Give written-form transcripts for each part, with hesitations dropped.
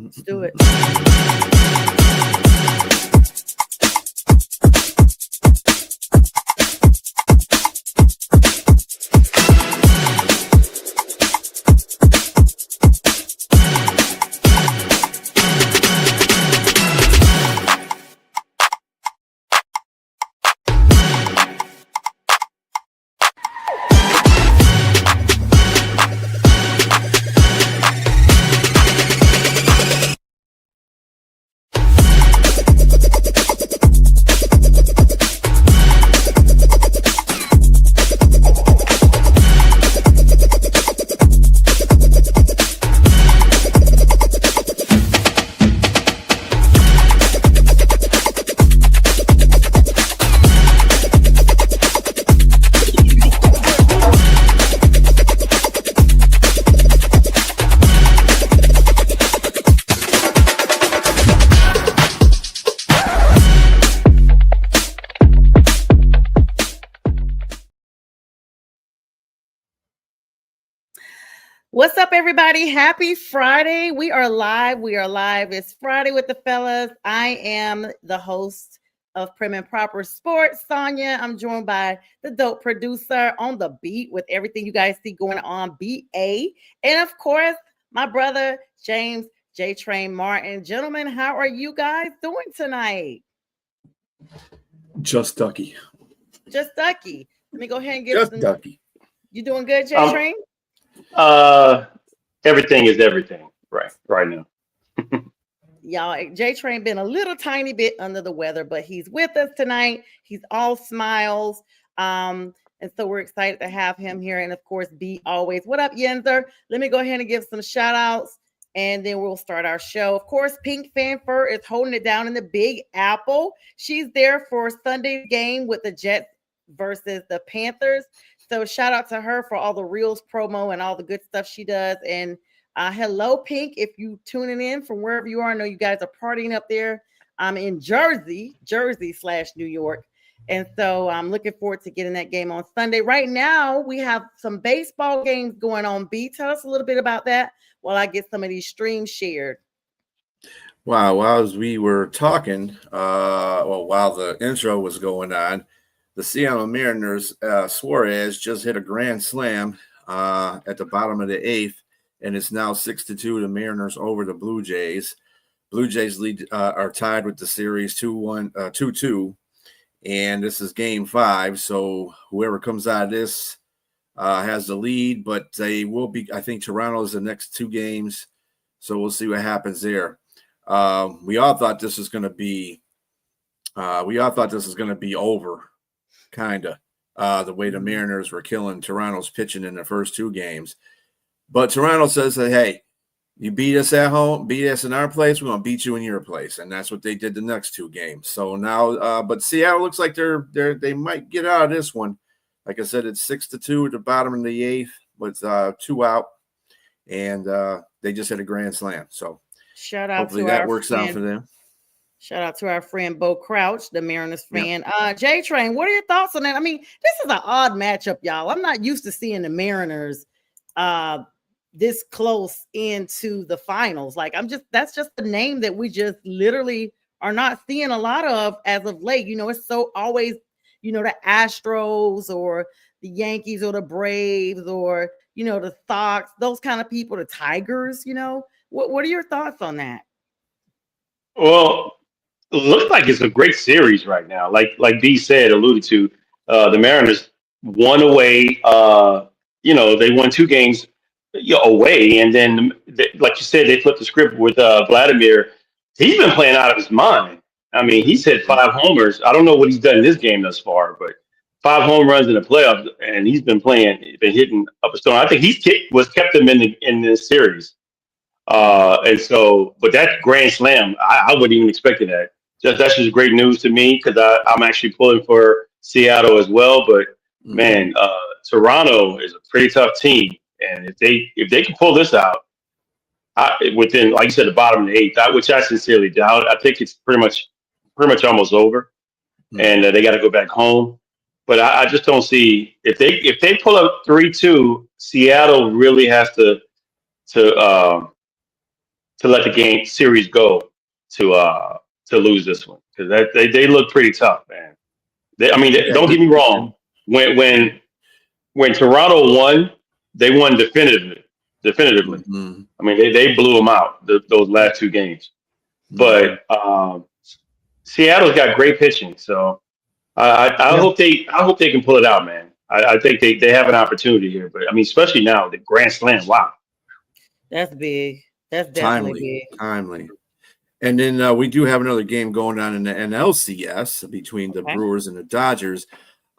Let's do it. What's up, everybody? Happy Friday. We are live. It's Friday with the Fellas. I am the host of Prim and Proper Sports, Sonja. I'm joined by the dope producer on the beat with everything you guys see going on, BA. And of course, my brother, James JTrain Martin. Gentlemen, how are you guys doing tonight? Just Ducky. Just Ducky. Let me go ahead and give Just Ducky. You doing good, JTrain? Everything is everything right now. Y'all, JTrain been a little tiny bit under the weather, but he's with us tonight. He's all smiles. And so we're excited to have him here. And of course, B always. What up, Yenzer? Let me go ahead and give some shout outs and then we'll start our show. Of course, Pink Fanfur is holding it down in the Big Apple. She's there for Sunday's game with the Jets versus the Panthers. So shout out to her for all the Reels promo and all the good stuff she does. And hello, Pink, if you tuning in from wherever you are. I know you guys are partying up there. I'm in Jersey/New York. And so I'm looking forward to getting that game on Sunday. Right now, we have some baseball games going on. B, tell us a little bit about that while I get some of these streams shared. Wow, as we were talking, while the intro was going on, the Seattle Mariners, Suarez just hit a grand slam at the bottom of the eighth, and it's now 6-2. The Mariners over the Blue Jays. Blue Jays lead are tied with the series 2-2, and this is Game 5. So whoever comes out of this has the lead, but they will be. I think Toronto's the next two games, so we'll see what happens there. We all thought this was going to be. Over. Kinda, the way the Mariners were killing Toronto's pitching in the first two games. But Toronto says that, hey, you beat us at home, beat us in our place, we're going to beat you in your place. And that's what they did the next two games. So now, but Seattle looks like they might get out of this one. Like I said, it's 6-2 at the bottom of the eighth with 2 out. And they just hit a grand slam. So shout out hopefully to that works out for them. Shout out to our friend Bo Crouch, the Mariners fan. Yep. JTrain, what are your thoughts on that? I mean, this is an odd matchup, y'all. I'm not used to seeing the Mariners this close into the finals. Like, that's just a name that we just literally are not seeing a lot of as of late. You know, it's so always, the Astros or the Yankees or the Braves or, the Sox, those kind of people, the Tigers, What are your thoughts on that? Well, it looks like it's a great series right now. Like D alluded to, the Mariners won away. They won 2 games away, and then like you said, they flipped the script with Vladimir. He's been playing out of his mind. I mean, he's hit 5 homers. I don't know what he's done in this game thus far, but 5 home runs in the playoffs, and he's been hitting up a stone. I think kept him in this series. And so, but that grand slam, I wouldn't even expect that. That's just great news to me because I'm actually pulling for Seattle as well. But man, Toronto is a pretty tough team, and if they can pull this out within, like you said, the bottom of the eighth, which I sincerely doubt, I think it's pretty much almost over, and they got to go back home. But I just don't see if they pull up 3-2, Seattle really has to to let the game series go to lose this one because they look pretty tough, man. I mean, Yeah, don't get good me wrong. pitching. When Yeah. when when Toronto won, they won definitively. Definitively. Mhm. I mean, they blew them out those last two games. Mhm. But Seattle's got great pitching, so I Yeah, hope they can pull it out, man. I think they have an opportunity here, but I mean, especially now the Grand Slam. Wow. That's big. That's definitely timely, big. timely. And then we do have another game going on in the NLCS between the Okay. Brewers and the Dodgers.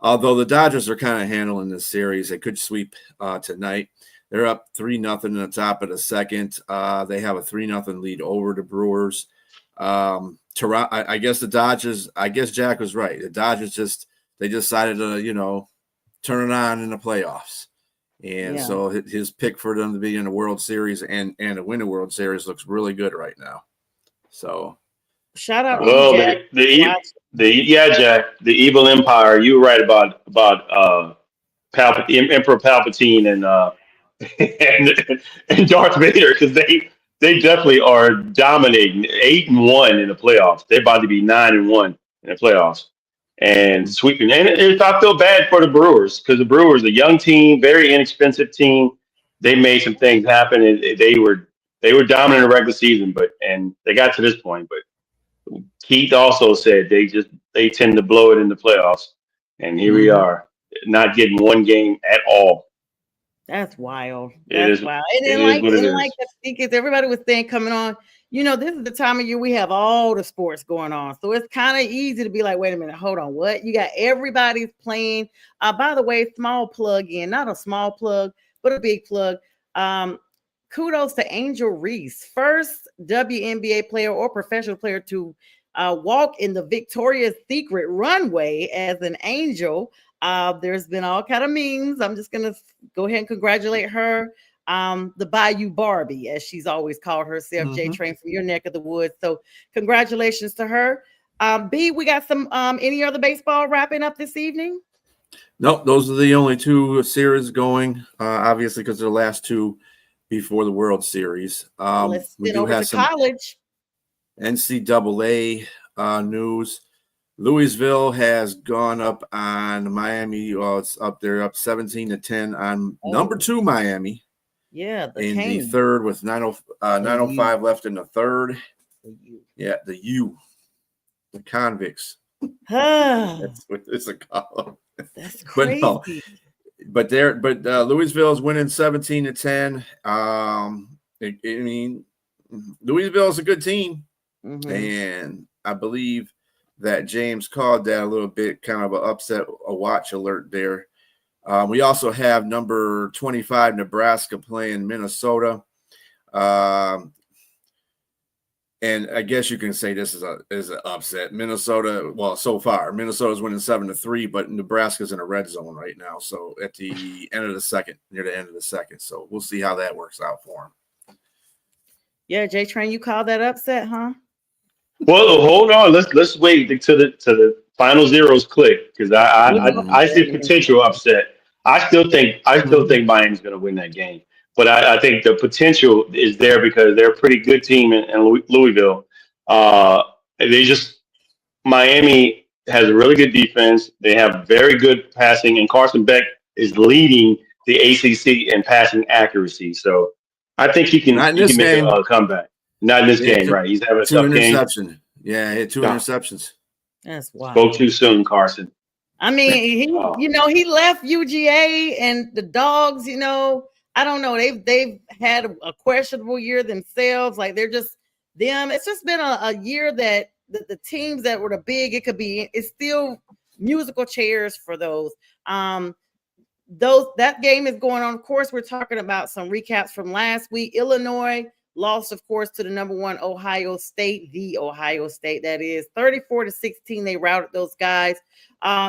Although the Dodgers are kind of handling this series, they could sweep tonight. They're up 3-0 in the top of the second. They have a 3-0 lead over the Brewers. Toronto, I guess the Dodgers. I guess Jack was right. The Dodgers they decided to turn it on in the playoffs, and Yeah. so his pick for them to be in the World Series and to win the World Series looks really good right now. So Shout out to you, Well, Jack. Watch. yeah, Jack, the evil empire. You were right about Emperor Palpatine and Darth Vader because they definitely are dominating 8-1 in the playoffs. They're about to be 9-1 in the playoffs and sweeping. And I feel bad for the Brewers because the Brewers, a young team, very inexpensive team. They made some things happen and they were dominant in the regular season, and they got to this point. But Keith also said they tend to blow it in the playoffs, and here we mhm. are, not getting one game at all. That's wild. It That's is wild. it And is what it like is. the thing is, everybody was saying coming on. This is the time of year we have all the sports going on, so it's kind of easy to be like, wait a minute, hold on, what? You got everybody's playing. By the way, small plug in, not a small plug, but a big plug. Um, Kudos to Angel Reese, first WNBA player or professional player to walk in the Victoria's Secret runway as an angel. There's been all kind of memes. I'm just gonna go ahead and congratulate her. The Bayou Barbie, as she's always called herself, Mhm. JTrain from your neck of the woods. So congratulations to her. B, we got some any other baseball wrapping up this evening? Nope, those are the only two series going. Obviously, because they're the last two before the World Series. Well, let's We spin do over have to some college. NCAA news. Louisville has gone up on Miami. Well, it's up there, up 17-10 on number Oh, 2 Miami yeah, the in the cane. third with The U. 9:05 left in the third. The U. Yeah, the convicts. Ah, It's a column, that's but no, crazy. but Louisville is winning 17-10. I mean, Louisville is a good team, Mm-hmm. and I believe that James called that a little bit, kind of an upset, a watch alert there. We also have number 25 Nebraska playing Minnesota. And I guess you can say this is an upset. Minnesota, well, so far, Minnesota's winning 7-3, but Nebraska's in a red zone right now. So at the end of the second, near the end of the second. So we'll see how that works out for them. Yeah, JTrain, you call that upset, huh? Well, hold on. Let's wait to the final zeros click because I Mm-hmm. see potential upset. I still think Miami's going to win that game, but I think the potential is there because they're a pretty good team in Louisville. They just Miami has a really good defense. They have very good passing, and Carson Beck is leading the ACC in passing accuracy. So I think he can Not in he this can make game. a comeback. Not in this Yeah, game, right? He's having a two tough game. interception. Yeah, he had two No, interceptions. That's spoke wild. too soon, Carson. I mean, Oh, he left UGA and the dogs, I don't know. They've had a questionable year themselves. Like they're just them. It's just been a year that the teams that were the big, it's still musical chairs for those. That game is going on. Of course, we're talking about some recaps from last week. Illinois lost, of course, to the number 1 Ohio State, the Ohio State that is 34-16. They routed those guys.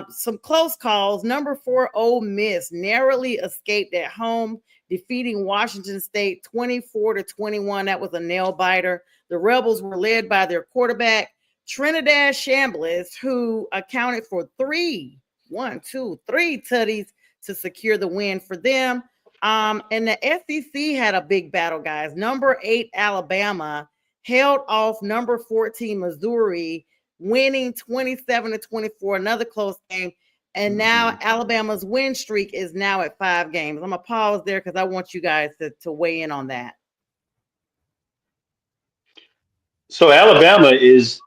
Some close calls. Number 4 Ole Miss narrowly escaped at home, defeating Washington State 24-21. That was a nail biter. The Rebels were led by their quarterback Trinidad Chambliss, who accounted for three tutties to secure the win for them. And the SEC had a big battle, guys. Number 8 Alabama held off number 14 Missouri, winning 27-24. Another close game. And now Alabama's win streak is now at 5 games. I'm gonna pause there because I want you guys to weigh in on that. So Alabama is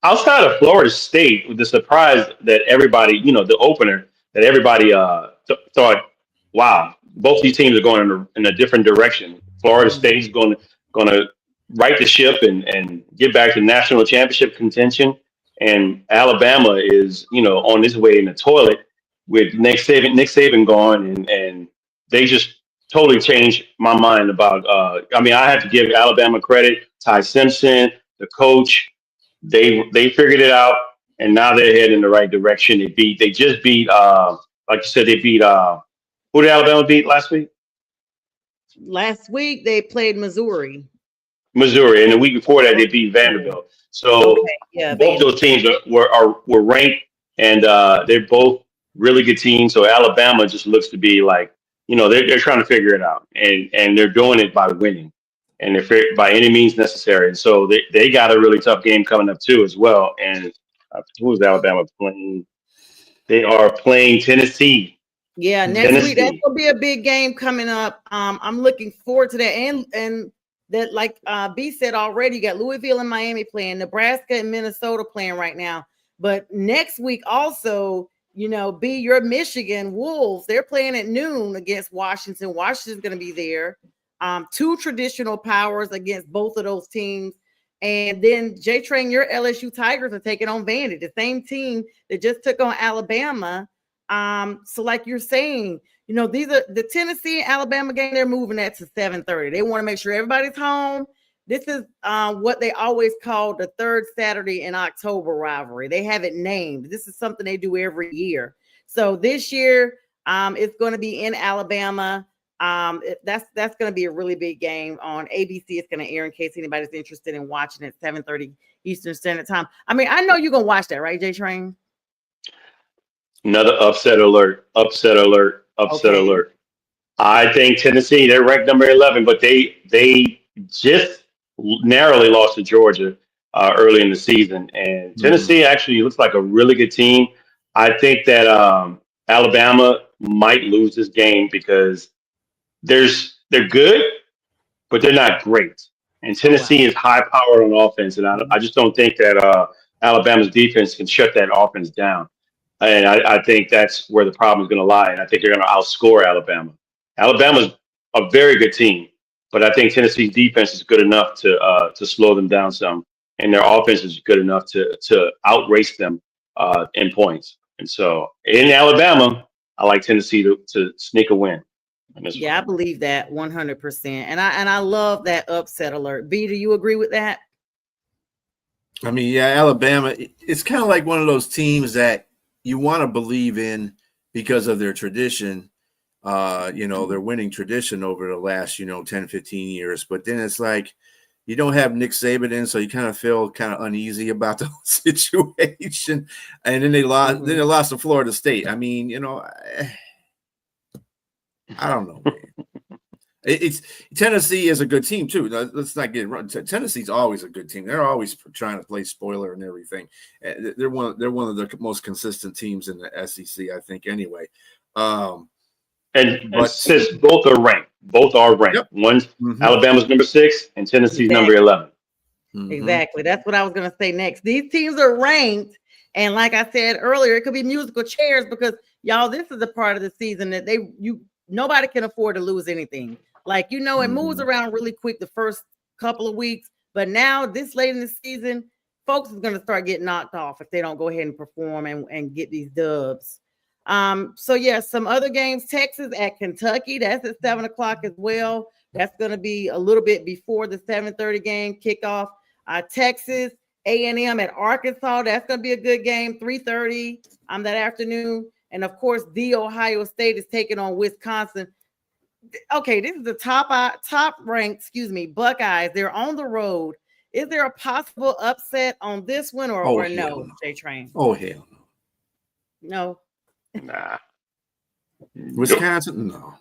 outside of Florida State with the surprise that everybody, the opener that everybody thought, wow, both these teams are going in a different direction. Florida State's going to right the ship and get back to national championship contention, and Alabama is on his way in the toilet with Nick Saban gone, and they just totally changed my mind about. I mean, I have to give Alabama credit. Ty Simpson, the coach, they figured it out, and now they're heading in the right direction. They just beat like you said, they beat who did Alabama beat last week? Last week they played Missouri. Missouri, and the week before that they beat Vanderbilt. So Okay, yeah, both those teams were ranked, and they're both really good teams. So Alabama just looks to be like they're trying to figure it out, and they're doing it by winning, and they're by any means necessary. And so they got a really tough game coming up too as well. And who's Alabama playing? They are playing Tennessee. Yeah, next week that's gonna be a big game coming up. I'm looking forward to that, and that like B said already, you got Louisville and Miami playing, Nebraska and Minnesota playing right now. But next week also, B, your Michigan Wolves, they're playing at noon against Washington. Washington's gonna be there. 2 traditional powers against both of those teams. And then JTrain, your LSU Tigers are taking on Vandy, the same team that just took on Alabama. So like you're saying, these are the Tennessee and Alabama game. They're moving that to 7:30. They want to make sure everybody's home. This is what they always call the third Saturday in October rivalry. They have it named. This is something they do every year. So this year, it's going to be in Alabama. That's going to be a really big game on ABC. It's going to air in case anybody's interested in watching at 7:30 Eastern Standard Time. I mean, I know you're going to watch that, right, JTrain? Another upset alert. I think Tennessee, they're ranked number 11, but they just narrowly lost to Georgia early in the season. And Tennessee actually looks like a really good team. I think that Alabama might lose this game because they're good, but they're not great. And Tennessee is high powered on offense, and I just don't think that Alabama's defense can shut that offense down. And I think that's where the problem is going to lie. And I think they're going to outscore Alabama. Alabama's a very good team, but I think Tennessee's defense is good enough to slow them down some, and their offense is good enough to outrace them in points. And so in Alabama, I like Tennessee to sneak a win. Yeah, I believe that 100%. And I love that upset alert. B, do you agree with that? I mean, yeah, Alabama, it's kind of like one of those teams that you want to believe in because of their tradition, their winning tradition over the last, 10, 15 years. But then it's like you don't have Nick Saban in, so you kind of feel kind of uneasy about the situation. And then they lost. Then they lost to Florida State. I mean, I don't know. It's Tennessee is a good team too. Let's not get it wrong. Tennessee's always a good team. They're always trying to play spoiler and everything. They're one of the most consistent teams in the SEC, I think. Anyway, but since both are ranked, Yep. One's Alabama's number 6 and Tennessee's number 11. Exactly. That's what I was going to say next. These teams are ranked, and like I said earlier, it could be musical chairs because y'all, this is a part of the season that nobody can afford to lose anything. Like, it moves around really quick the first couple of weeks, but now this late in the season, folks is going to start getting knocked off if they don't go ahead and perform and get these dubs. So yeah, some other games, Texas at Kentucky, that's at 7:00 as well. That's going to be a little bit before the 7:30 game kickoff. Texas A&M at Arkansas, that's going to be a good game, 3:30 that afternoon. And of course, the Ohio State is taking on Wisconsin. Okay, this is the top ranked, Buckeyes. They're on the road. Is there a possible upset on this one or no, JTrain? Oh, hell no. Nah. Wisconsin? No.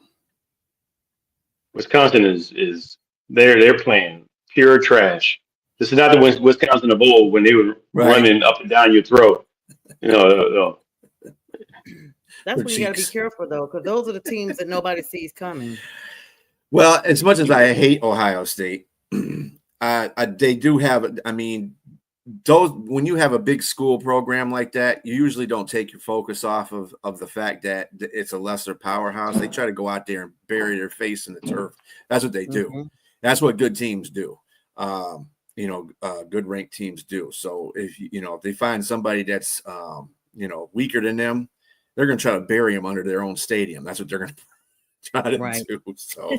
Wisconsin is they're playing pure trash. This is not the Wisconsin of old when they were Right. running up and down your throat. You know, That's Their when you got to be cheeks. careful though, because those are the teams that nobody sees coming. Well, as much as I hate Ohio State, they do have. I mean, those when you have a big school program like that, you usually don't take your focus off of the fact that it's a lesser powerhouse. They try to go out there and bury their face in the turf. That's what they do. Mm-hmm. That's what good teams do. Good ranked teams do. So if if they find somebody that's weaker than them, they're going to try to bury them under their own stadium. That's what they're going to try to do. So,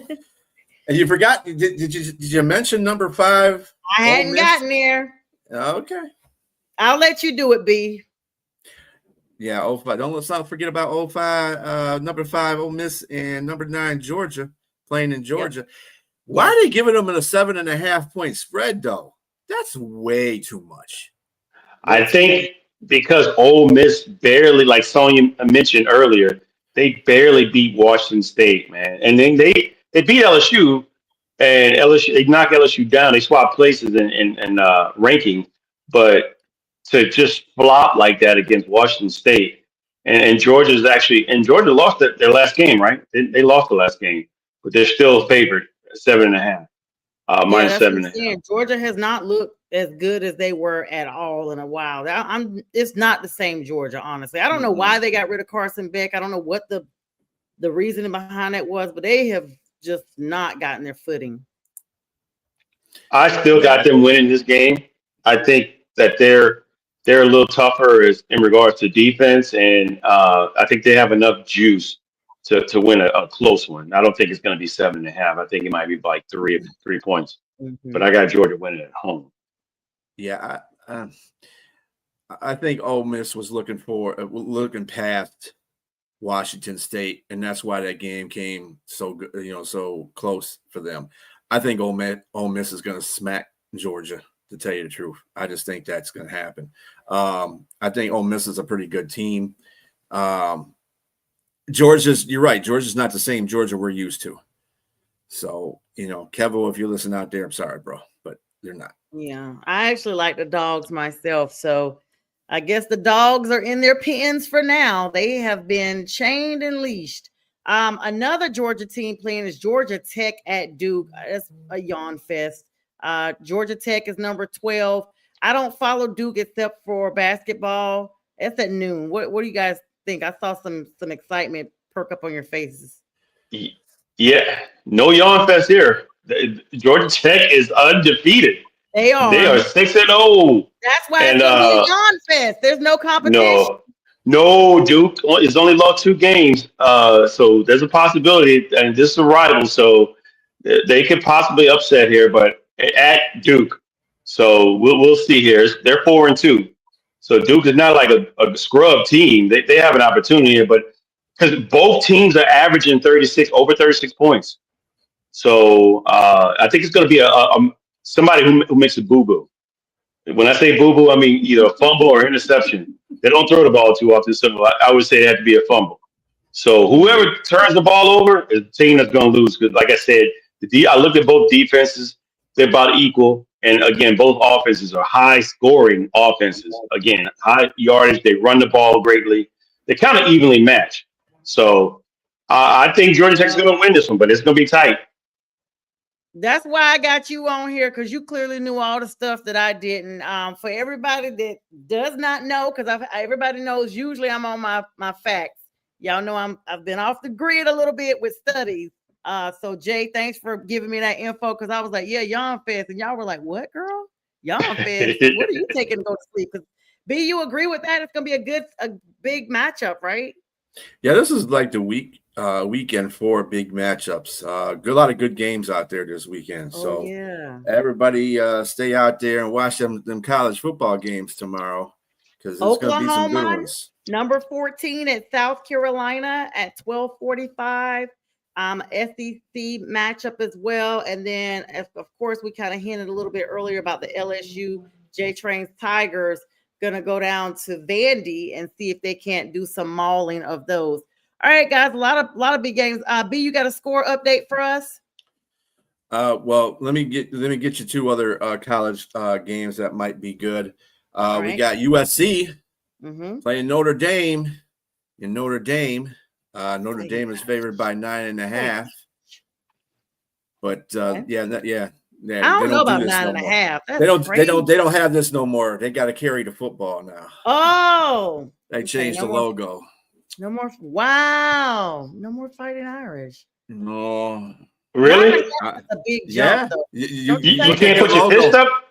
and you forgot? Did you mention number 5? I hadn't gotten there. Okay. I'll let you do it, B. Yeah, 05. Let's not forget about 05. Number 5, Ole Miss, and number 9, Georgia, playing in Georgia. Yep. Why are they giving them a 7.5 point spread, though? That's way too much. I think because Ole Miss barely, like Sonja mentioned earlier, they barely beat Washington State, man. And then they beat LSU, and LSU they knocked LSU down. They swapped places in ranking, but to just flop like that against Washington State, and Georgia lost their last game, right? They lost the last game, but they're still favored 7.5. Minus 7.5. Georgia has not looked as good as they were at all in a while. It's not the same Georgia, honestly. I don't know why they got rid of Carson Beck. I don't know what the reasoning behind that was, but they have just not gotten their footing. I still got them winning this game. I think that they're a little tougher in regards to defense, and I think they have enough juice to win a close one. I don't think it's going to be 7.5. I think it might be like 3 points. Mm-hmm. But I got Georgia winning at home. Yeah, I think Ole Miss was looking past Washington State, and that's why that game came so good, so close for them. I think Ole Miss is going to smack Georgia. To tell you the truth, I just think that's going to happen. I think Ole Miss is a pretty good team. You're right. Georgia's not the same Georgia we're used to. So, Kevo, if you're listening out there, I'm sorry, bro, but they're not. Yeah, I actually like the Dogs myself. So I guess the Dogs are in their pens for now. They have been chained and leashed. Another Georgia team playing is Georgia Tech at Duke. It's a yawn fest. Georgia Tech is number 12. I don't follow Duke except for basketball. It's at noon. What do you guys think? I saw some excitement perk up on your faces. Yeah, no yawn fest here. Georgia Tech is undefeated. They are 6-0. That's why it's gonna be a yawn fest. There's no competition. No, Duke is only lost 2 games. So there's a possibility, and this is a rival, so they could possibly upset here, but at Duke. So we'll see here. They're 4-2. So Duke is not like a scrub team. They have an opportunity here, but because both teams are averaging over 36 points. So I think it's going to be somebody who makes a boo-boo. When I say boo-boo, I mean either a fumble or interception. They don't throw the ball too often, so I would say it had to be a fumble. So whoever turns the ball over is the team that's going to lose. Because like I said, I looked at both defenses. They're about equal. And again, both offenses are high-scoring offenses. Again, high yardage. They run the ball greatly. They're kind of evenly matched. So I think Georgia Tech's going to win this one, but it's going to be tight. That's why I got you on here, because you clearly knew all the stuff that I didn't. For everybody that does not know, because everybody knows usually I'm on my facts. Y'all know I've been off the grid a little bit with studies. So Jay, thanks for giving me that info, because I was like, yeah, yawn fest, and y'all were like, what, girl? Yawn fest? What are you taking to go to sleep? Because B, you agree with that? It's gonna be a big matchup, right? Yeah, this is like the weekend for big matchups. A lot of good games out there this weekend. So yeah, everybody stay out there and watch them college football games tomorrow, because there's going to be some good ones. Number 14 at South Carolina at 12:45. SEC matchup as well. And then, of course, we kind of hinted a little bit earlier about the LSU JTrain's Tigers going to go down to Vandy and see if they can't do some mauling of those. All right, guys, a lot of big games. B, you got a score update for us? Well, let me get you two other college games that might be good. All We right. got USC Mm-hmm. playing Notre Dame. In Notre Dame, Notre Say Dame is favored by 9.5. But okay. yeah, I they don't know don't do about this nine no and a more. half. They That's don't they crazy. don't they don't have this no more. They got to carry the football now. Oh, They okay. changed No the more. logo. No more. Wow. No more Fighting Irish. No, really? That's a big jump, yeah, though. you Don't you You think? look at can't their put your fist logo. up.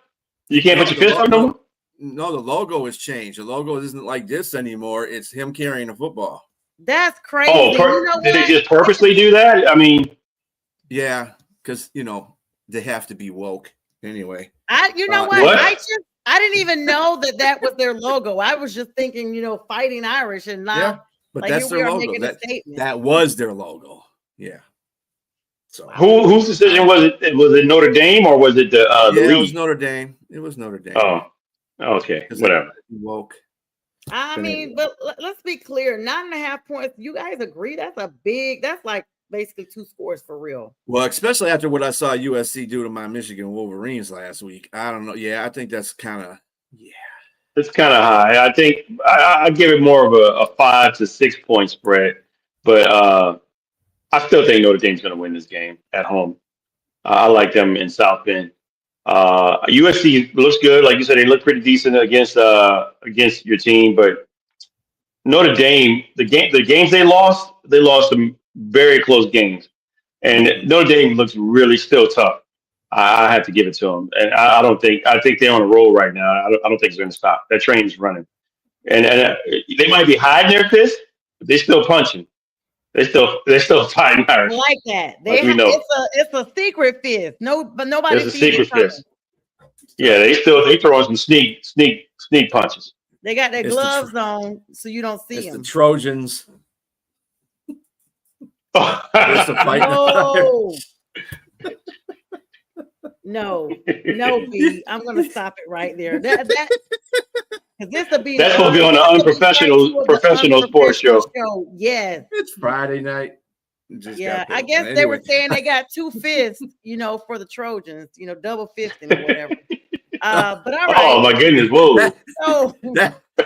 You can't put No, your fist up no more. no, the logo has changed. The logo isn't like this anymore. It's him carrying the football. That's Oh, crazy. You know did they what? just purposely do that? I mean, Yeah, because they have to be woke anyway. You know what? what? I didn't even know that was their logo. I was just thinking, Fighting Irish, and Yeah, now, but like, here that's we their are logo. making a statement. That was their logo. Yeah. So Wow. Whose decision was it? Was it Notre Dame or was it the yeah, it was league? Notre Dame. It was Notre Dame Oh, okay, because they whatever. woke. I But mean, anyway. but let's be clear: 9.5 points. You guys agree? That's like basically 2 scores for real. Well, especially after what I saw USC do to my Michigan Wolverines last week. I don't know. Yeah, I think that's kind of It's kind of high. I think I give it more of a 5 to 6 point spread, but I still think Notre Dame's going to win this game at home. I like them in South Bend. USC looks good, like you said. They look pretty decent against your team, but Notre Dame, the games they lost some very close games, and Mhm. Notre Dame looks really still tough. I have to give it to them, and I think they're on a roll right now. I don't think it's going to stop. That train is running, and they might be hiding their fist, but they're still punching. They're still fighting I Irish, like that. as we know. It's a secret fist. No, but nobody There's a sees it secret coming. fist. Yeah, they throwing some sneak punches. They got their It's the gloves on, so you don't see it's the them. Trojans. It's the fight. No, no, B. I'm gonna stop it right there. Because this will be That's supposed to be on the part two of the professional sports unprofessional show. show. Yes. It's Friday night. Just Yeah, got I paid. guess they Anyway. were saying they got 2 fists, for the Trojans, double fisting or whatever. But all right. Oh my goodness! Whoa. So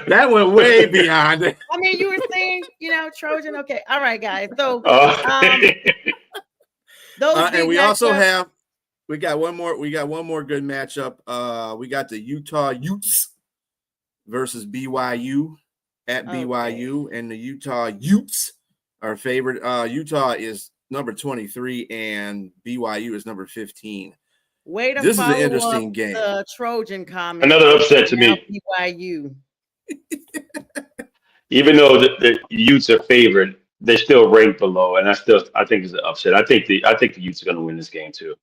that went way beyond it. I mean, you were saying, Trojan. Okay, all right, guys. So Uh, those big And we also matchups. we got one more good matchup. We got the Utah Utes versus BYU at BYU, and the Utah Utes are favored. Utah is number 23 and BYU is number 15. Way to This is an follow interesting up game. the Trojan comment. Another upset to Now me. BYU. Even though the Utes are favored, they're still ranked below, and I think it's an upset. I think the Utes are going to win this game too.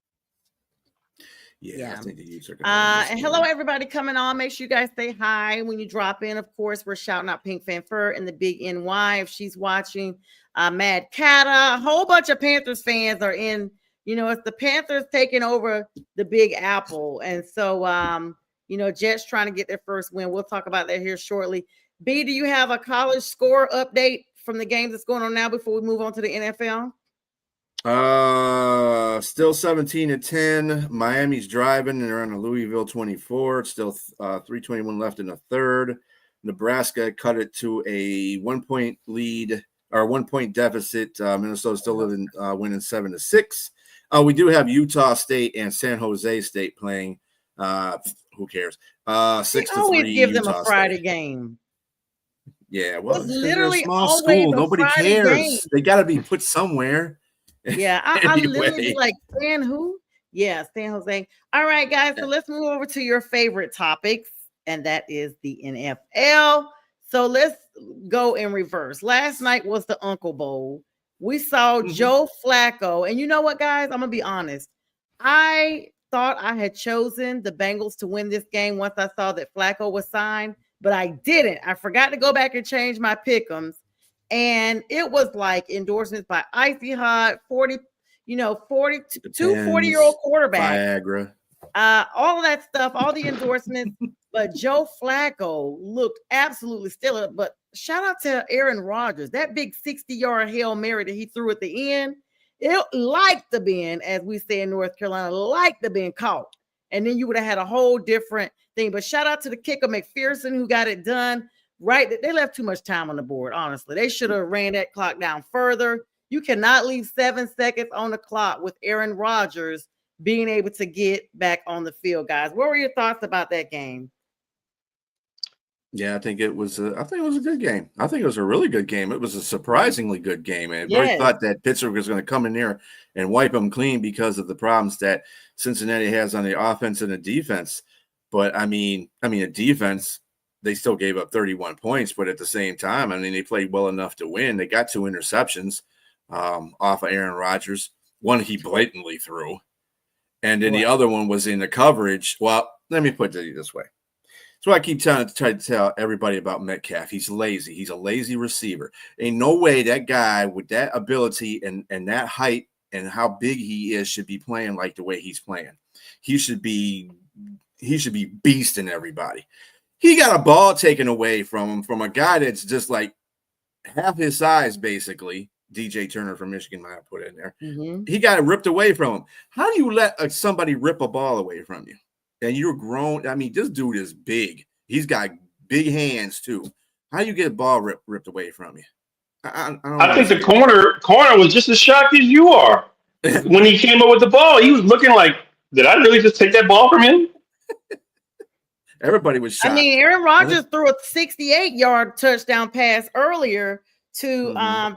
Yeah, I think the Utes are going And hello, everybody coming on. Make sure you guys say hi when you drop in. Of course, we're shouting out Pink Fanfur and the Big NY if she's watching. Mad Cata, a whole bunch of Panthers fans are in. It's the Panthers taking over the Big Apple, and so Jets trying to get their first win. We'll talk about that here shortly. B, do you have a college score update from the games that's going on now before we move on to the NFL? Still 17-10. Miami's driving and they're on a Louisville 24. It's still 3:21 left in the third. Nebraska cut it to a 1-point lead or 1-point deficit. Minnesota still winning 7-6. We do have Utah State and San Jose State playing. Who cares? 6-3. Always give them Utah a Friday State. game. Yeah, well, It's because they're a literally small always school. a Nobody Friday cares. game. They got to be put somewhere. Yeah, I literally be Anyway. like, San who? Yeah, San Jose. All right, guys. So let's move over to your favorite topics, and that is the NFL. So let's go in reverse. Last night was the Uncle Bowl. We saw Joe Flacco, and you know what, guys? I'm gonna be honest. I thought I had chosen the Bengals to win this game once I saw that Flacco was signed, but I didn't. I forgot to go back and change my pick'ems. And it was like endorsements by Icy Hot, 40, 40-year-old quarterbacks. Viagra. All of that stuff, all the endorsements. But Joe Flacco looked absolutely stellar. But shout out to Aaron Rodgers, that big 60-yard Hail Mary that he threw at the end. It like to been, as we say in North Carolina, like to been caught. And then you would have had a whole different thing. But shout out to the kicker McPherson who got it done. Right, they left too much time on the board. Honestly, they should have ran that clock down further. You cannot leave 7 seconds on the clock with Aaron Rodgers being able to get back on the field, guys. What were your thoughts about that game? Yeah, I think it was. I think it was a good game. I think it was a really good game. It was a surprisingly good game. And everybody thought that Pittsburgh was going to come in there and wipe them clean because of the problems that Cincinnati has on the offense and the defense. But I mean, the defense, they still gave up 31 points, but at the same time, I mean, they played well enough to win. They got 2 interceptions off of Aaron Rodgers. One he blatantly threw, and then the other one was in the coverage. Well, let me put it this way. So I keep trying to tell everybody about Metcalf. He's lazy. He's a lazy receiver. Ain't no way that guy with that ability and that height and how big he is should be playing like the way he's playing. He should be beasting everybody. He got a ball taken away from him from a guy that's just like half his size, basically. DJ Turner from Michigan might have put it in there. Mm-hmm. He got it ripped away from him. How do you let somebody rip a ball away from you? And you're grown. I mean, this dude is big. He's got big hands, too. How do you get a ball ripped away from you? I think the corner was just as shocked as you are. When he came up with the ball, he was looking like, did I really just take that ball from him? Everybody was shocked. I mean, Aaron Rodgers threw a 68-yard touchdown pass earlier to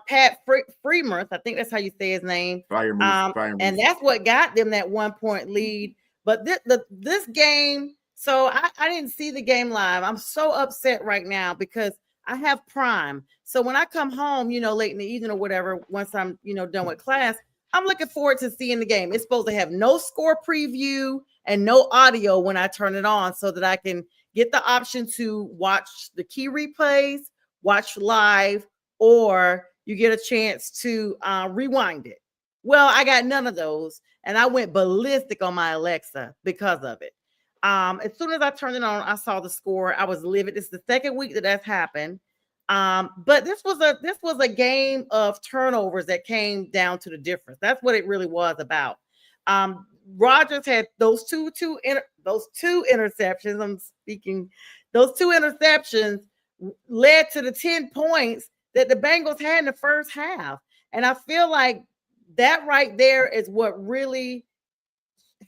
Pat Freiermuth. I think that's how you say his name. Freiermuth. And that's what got them that 1-point lead. But this game, so I didn't see the game live. I'm so upset right now because I have Prime. So when I come home, late in the evening or whatever, once I'm, done with class, I'm looking forward to seeing the game. It's supposed to have no score preview and no audio when I turn it on so that I can get the option to watch the key replays, watch live, or you get a chance to rewind it. Well, I got none of those, and I went ballistic on my Alexa because of it. As soon as I turned it on, I saw the score. I was livid. It's the second week that's happened. But this was a game of turnovers that came down to the difference. That's what it really was about. Rodgers had those two interceptions. Those two interceptions led to the 10 points that the Bengals had in the first half. And I feel like that right there is what really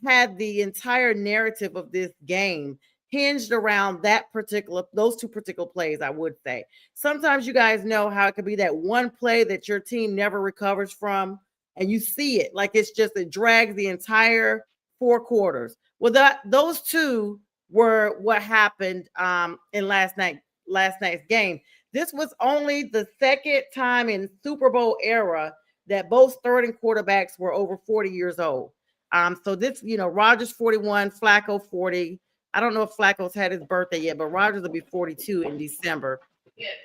had the entire narrative of this game hinged around those two particular plays, I would say. Sometimes you guys know how it could be that one play that your team never recovers from, and you see it like it drags the entire 4 quarters. Well, those two were what happened in last night's game. This was only the second time in Super Bowl era that both starting quarterbacks were over 40 years old. So this, Rodgers 41, Flacco 40. I don't know if Flacco's had his birthday yet, but Rodgers will be 42 in December.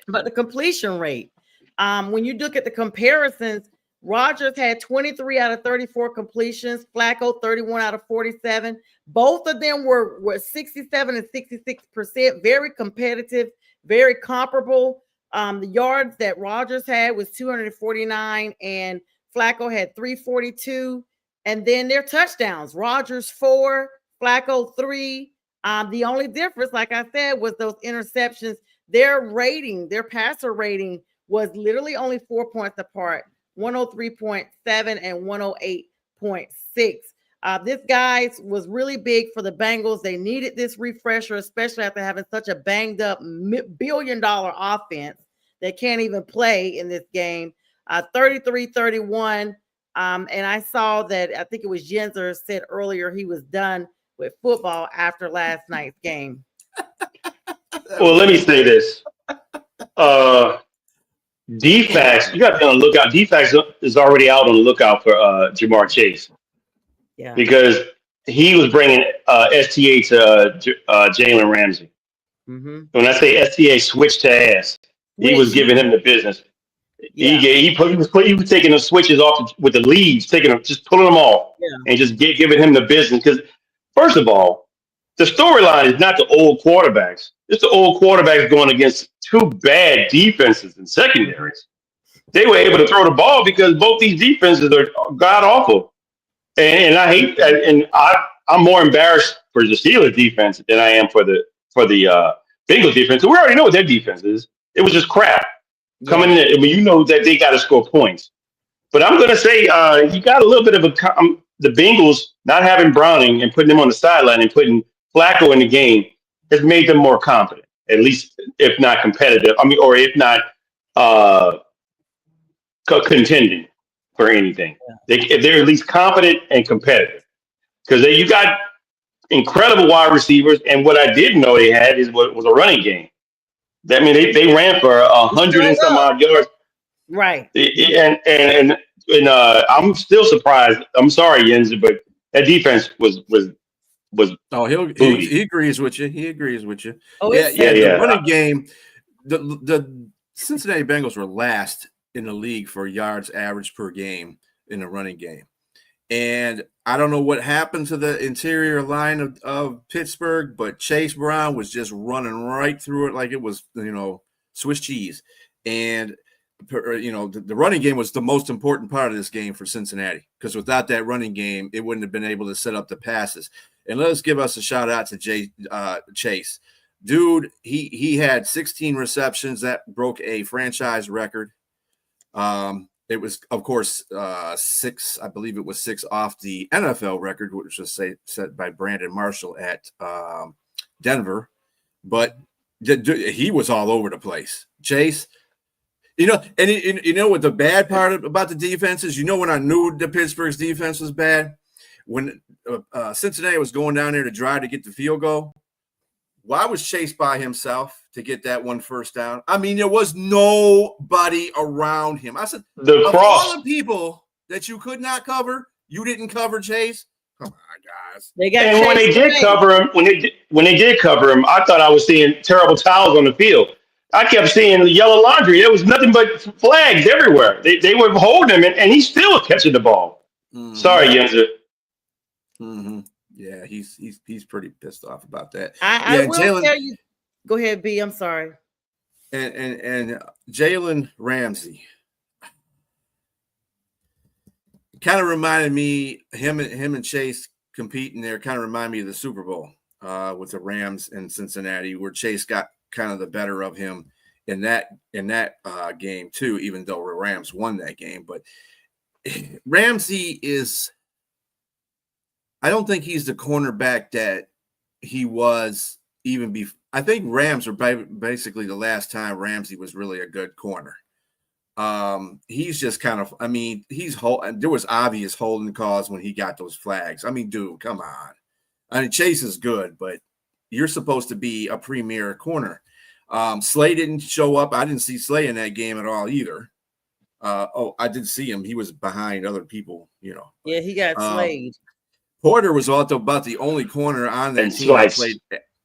But the completion rate, when you look at the comparisons, Rodgers had 23 out of 34 completions, Flacco 31 out of 47. Both of them were 67 and 66%, very competitive, very comparable. The yards that Rodgers had was 249 and Flacco had 342. And then their touchdowns, Rodgers 4, Flacco 3. The only difference, like I said, was those interceptions. Their passer rating was literally only 4 points apart, 103.7 and 108.6. This guy was really big for the Bengals. They needed this refresher, especially after having such a banged up billion-dollar offense that can't even play in this game. 33-31. And I saw that, I think it was Yenzer said earlier he was done with football after last night's game. Well, let me say this. DFAX, you got to be on the lookout. DFAX is already out on the lookout for Jamar Chase. Yeah. Because he was bringing STA to Jalen Ramsey. Mm-hmm. When I say STA switched to ass, he was giving him the business. Yeah. He was taking the switches off with the leads, just pulling them off, and just giving him the business. Because first of all, the storyline is not the old quarterbacks. It's the old quarterbacks going against two bad defenses and secondaries. they were able to throw the ball because both these defenses are god awful. And I hate that. And I'm more embarrassed for the Steelers defense than I am for the Bengals defense. We already know what their defense is. It was just crap Yeah. coming in. I mean, you know that they got to score points. But I'm going to say you got a little bit of the Bengals not having Browning and putting him on the sideline and putting Flacco in the game has made them more confident, at least if not competitive. I mean, or if not uh, contending for anything. They're at least confident and competitive because you got incredible wide receivers. And what I didn't know they had is what was a running game. That mean they ran for 100 and some odd yards. Right. And I'm still surprised. I'm sorry, Jens, but that defense was. Oh, he agrees with you. He agrees with you. Oh, yeah. The yeah. running game. The Cincinnati Bengals were last in the league for yards average per game in the running game, and I don't know what happened to the interior line of Pittsburgh, but Chase Brown was just running right through it like it was Swiss cheese, and the running game was the most important part of this game for Cincinnati because without that running game, it wouldn't have been able to set up the passes. And let us give us a shout out to Chase. Dude, he had 16 receptions. That broke a franchise record. It was, of course, 6. I believe it was 6 off the NFL record, which was set by Brandon Marshall at Denver. But he was all over the place. Chase, and you know what the bad part about the defense is? When I knew the Pittsburgh's defense was bad? When Cincinnati was going down there to try to get the field goal, why was Chase by himself to get that one first down? I mean, there was nobody around him. I said, of all the people that you could not cover, you didn't cover Chase. Come on, guys. And when they did cover him, when they did cover him, I thought I was seeing terrible towels on the field. I kept seeing the yellow laundry. There was nothing but flags everywhere. They were holding him, and he's still catching the ball. Mm-hmm. Sorry, Yenzer. Mm-hmm. Yeah, he's pretty pissed off about that. I will tell you. Go ahead, B. I'm sorry. And Jalen Ramsey kind of reminded me him and Chase competing there. Kind of reminded me of the Super Bowl with the Rams in Cincinnati, where Chase got kind of the better of him in that game too. Even though the Rams won that game, but Ramsey is. I don't think he's the cornerback that he was even before. I think Rams were basically the last time Ramsey was really a good corner. He's just kind of, I mean, there was obvious holding calls when he got those flags. I mean, dude, come on. I mean, Chase is good, but you're supposed to be a premier corner. Slay didn't show up. I didn't see Slay in that game at all either. I did see him. He was behind other people, Yeah, he got slayed. Porter was also about the only corner on that team that played.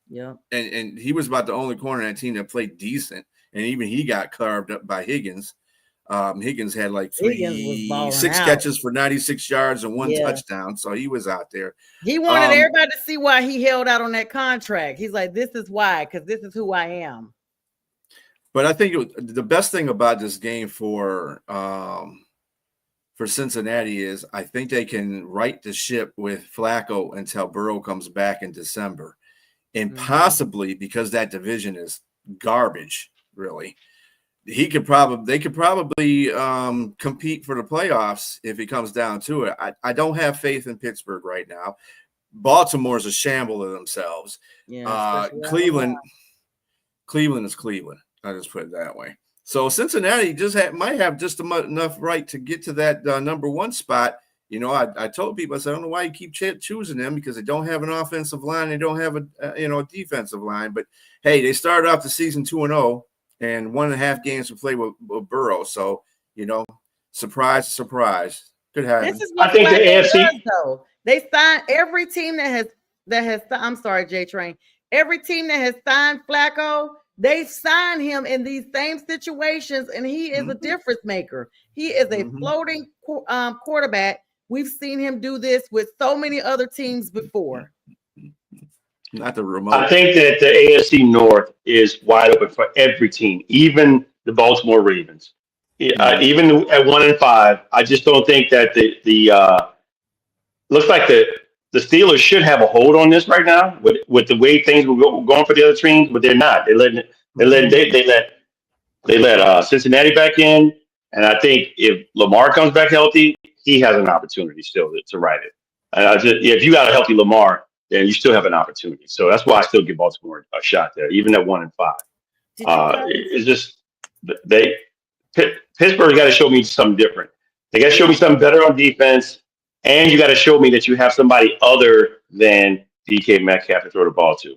Yeah, and he was about the only corner on that team that played decent, and even he got carved up by Higgins. Higgins had like 6 catches for 96 yards and 1 touchdown, so he was out there. He wanted everybody to see why he held out on that contract. He's like, "This is why, because this is who I am." But I think the best thing about this game for Cincinnati is I think they can right the ship with Flacco until Burrow comes back in December. And possibly because that division is garbage, really, they could probably compete for the playoffs if it comes down to it. I don't have faith in Pittsburgh right now. Baltimore's a shamble of themselves. Yeah, Cleveland is Cleveland. I just put it that way. So Cincinnati might have just enough right to get to that number 1 spot. I told people, I said, I don't know why you keep choosing them because they don't have an offensive line. They don't have a defensive line. But, hey, they started off the season 2-0 and 1.5 games to play with Burrow. So, surprise, surprise. Could happen. This is what I think the AFC. Though. They signed every team that has. I'm sorry, JTrain. Every team that has signed Flacco, they signed him in these same situations, and he is a difference maker. He is a floating quarterback. We've seen him do this with so many other teams before. Not the remote. I think that the AFC North is wide open for every team, even the Baltimore Ravens. Even at 1-5, I just don't think that the looks like the Steelers should have a hold on this right now with the way things were going for the other teams, but they're not. They let Cincinnati back in, and I think if Lamar comes back healthy, he has an opportunity still to write it. And if you got a healthy Lamar, then you still have an opportunity. So that's why I still give Baltimore a shot there, even at 1-5. Did you guys? It's just they Pittsburgh got to show me something different. They got to show me something better on defense, and you got to show me that you have somebody other than DK Metcalf to throw the ball to.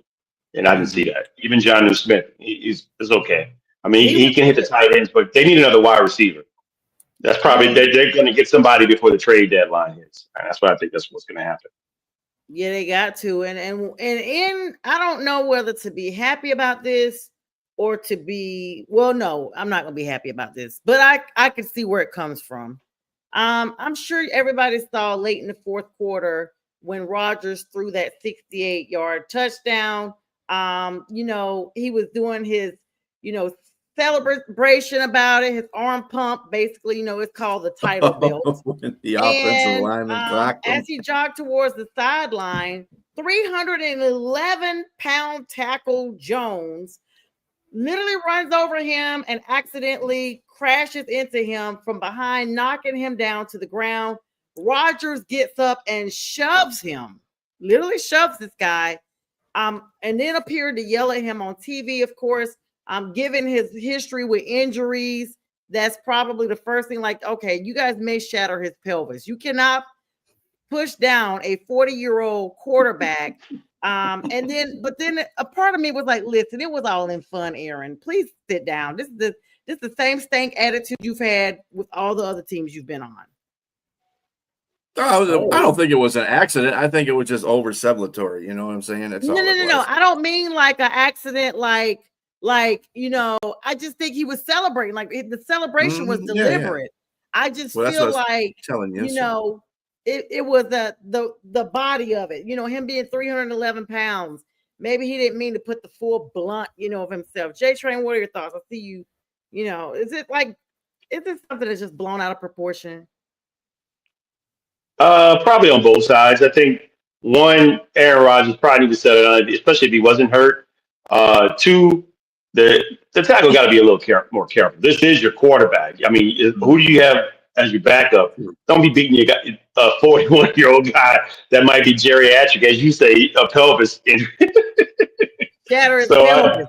And I didn't see that. Even John New Smith, he's okay. I mean, he can hit the tight ends, but they need another wide receiver. That's probably they're going to get somebody before the trade deadline hits, and that's what I think that's what's going to happen. Yeah, they got to, and I don't know whether to be happy about this or to be no, I'm not going to be happy about this, but I can see where it comes from. I'm sure everybody saw late in the fourth quarter when Rodgers threw that 68-yard touchdown. He was doing his, celebration about it, his arm pump, basically, it's called the title belt. The offensive lineman as he jogged towards the sideline, 311-pound tackle Jones literally runs over him and accidentally crashes into him from behind, knocking him down to the ground. Rodgers gets up and shoves him, literally shoves this guy, and then appeared to yell at him on TV, of course. Given his history with injuries, that's probably the first thing, like, okay, you guys may shatter his pelvis. You cannot push down a 40-year-old quarterback. But then a part of me was like, listen, it was all in fun, Aaron. Please sit down. This is the same stank attitude you've had with all the other teams you've been on. I don't think it was an accident. I think it was just over celebratory. You know what I'm saying? That's no. I don't mean like an accident, like I just think he was celebrating. Like the celebration was deliberate. Yeah. I just feel like telling you, it was the body of it. Him being 311 pounds. Maybe he didn't mean to put the full blunt, of himself. JTrain, what are your thoughts? I see you. Is it something that's just blown out of proportion? Probably on both sides. I think one, Aaron Rodgers probably need to set it on, especially if he wasn't hurt. Two, the tackle got to be a little more careful. This is your quarterback. I mean, who do you have as your backup? Don't be beating a 41-year-old guy that might be geriatric, as you say, a pelvis injury. Shatter his pelvis.